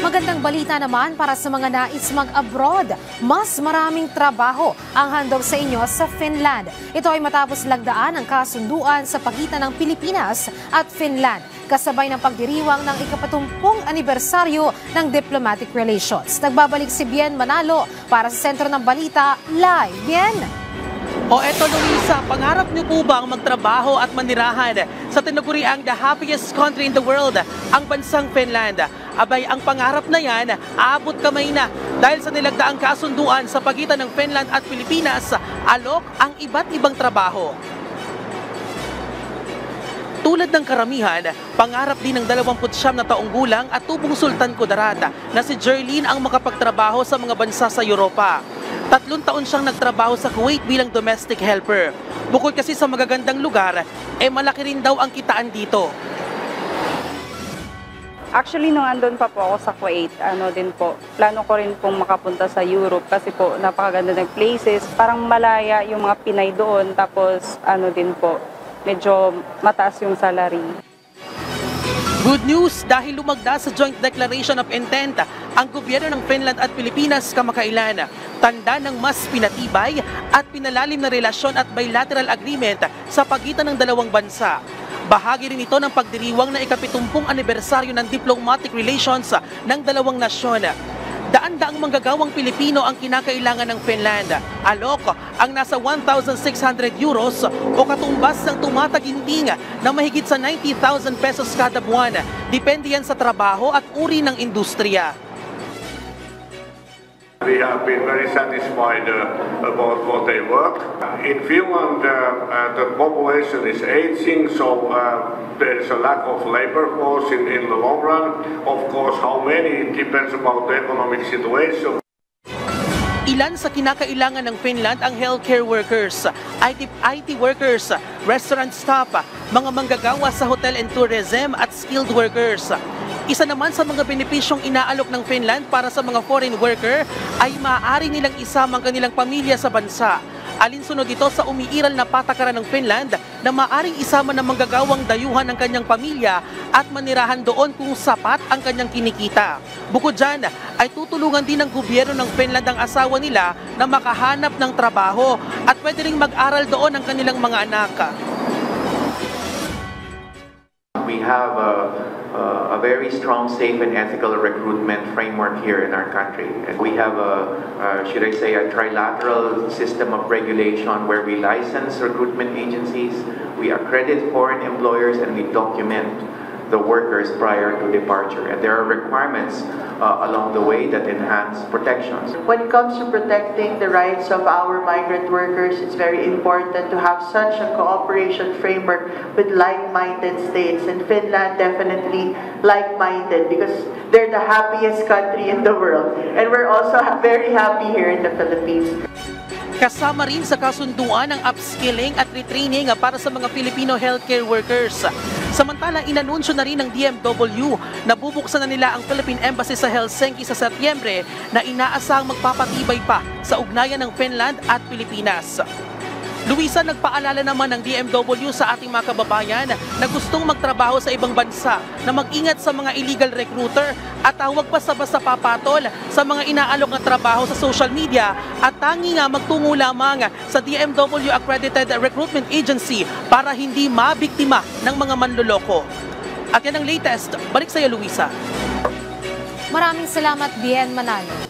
Magandang balita naman para sa mga nais mag-abroad. Mas maraming trabaho ang handog sa inyo sa Finland. Ito ay matapos lagdaan ang kasunduan sa pagitan ng Pilipinas at Finland, kasabay ng pagdiriwang ng ika-80 anibersaryo ng diplomatic relations. Nagbabalik si Bien Manalo para sa Sentro ng Balita Live. Bien! Eto Luisa, pangarap niyo po bang magtrabaho at manirahan sa tinaguriang the happiest country in the world, ang bansang Finland? Abay, ang pangarap na yan, aabot kamay na dahil sa nilagdaang kasunduan sa pagitan ng Finland at Pilipinas, alok ang iba't ibang trabaho. Tulad ng karamihan, pangarap din ng 29 na taong gulang at tubong Sultan Kudarat na si Jerlyn ang makapagtrabaho sa mga bansa sa Europa. 3 taon siyang nagtrabaho sa Kuwait bilang domestic helper. Bukod kasi sa magagandang lugar, malaki rin daw ang kitaan dito. Actually, nung andun pa po ako sa Kuwait, plano ko rin pong makapunta sa Europe kasi po napakaganda ng places. Parang malaya yung mga Pinay doon, tapos medyo mataas yung salary. Good news dahil lumagda sa Joint Declaration of Intent ang gobyerno ng Finland at Pilipinas kamakailan. Tanda ng mas pinatibay at pinalalim na relasyon at bilateral agreement sa pagitan ng dalawang bansa. Bahagi rin ito ng pagdiriwang na ika-70 anibersaryo ng diplomatic relations ng dalawang nasyon. Daan-daang manggagawang Pilipino ang kinakailangan ng Finland. Alok ang nasa 1,600 euros o katumbas ng tumataginting na mahigit sa 90,000 pesos kada buwan. Depende yan sa trabaho at uri ng industriya. We have been very satisfied about what they work. In Finland, the population is aging, so there is a lack of labor force in the long run. Of course, how many depends about the economic situation. Ilan sa kinakailangan ng Finland ang healthcare workers, IT workers, restaurant staff, mga manggagawa sa hotel and tourism at skilled workers. Isa naman sa mga benepisyong inaalok ng Finland para sa mga foreign worker ay maaari nilang isama ang kanilang pamilya sa bansa. Alinsunod ito sa umiiral na patakaran ng Finland na maaaring isama ng manggagawang dayuhan ng kanyang pamilya at manirahan doon kung sapat ang kanyang kinikita. Bukod dyan, ay tutulungan din ng gobyerno ng Finland ang asawa nila na makahanap ng trabaho at pwede ring mag-aral doon ang kanilang mga anak. We have a very strong, safe and ethical recruitment framework here in our country. And we have should I say, a trilateral system of regulation where we license recruitment agencies, we accredit foreign employers, and we document the workers prior to departure. And there are requirements along the way that enhance protections. When it comes to protecting the rights of our migrant workers, it's very important to have such a cooperation framework with like-minded states. And Finland definitely like-minded because they're the happiest country in the world. And we're also very happy here in the Philippines. Kasama rin sa kasunduan ang upskilling at retraining para sa mga Filipino healthcare workers. Samantalang inanunsyo na rin ng DMW na bubuksan na nila ang Philippine Embassy sa Helsinki sa Setyembre na inaasahang magpapatibay pa sa ugnayan ng Finland at Pilipinas. Luisa, nagpaalala naman ng DMW sa ating mga kababayan na gustong magtrabaho sa ibang bansa na mag-ingat sa mga illegal recruiter at huwag basta-basta papatol sa mga inaalok na trabaho sa social media at tangi nga magtungo lamang sa DMW Accredited Recruitment Agency para hindi mabiktima ng mga manloloko. At yan ang latest. Balik sa iyo, Luisa. Maraming salamat, Bien Manalo.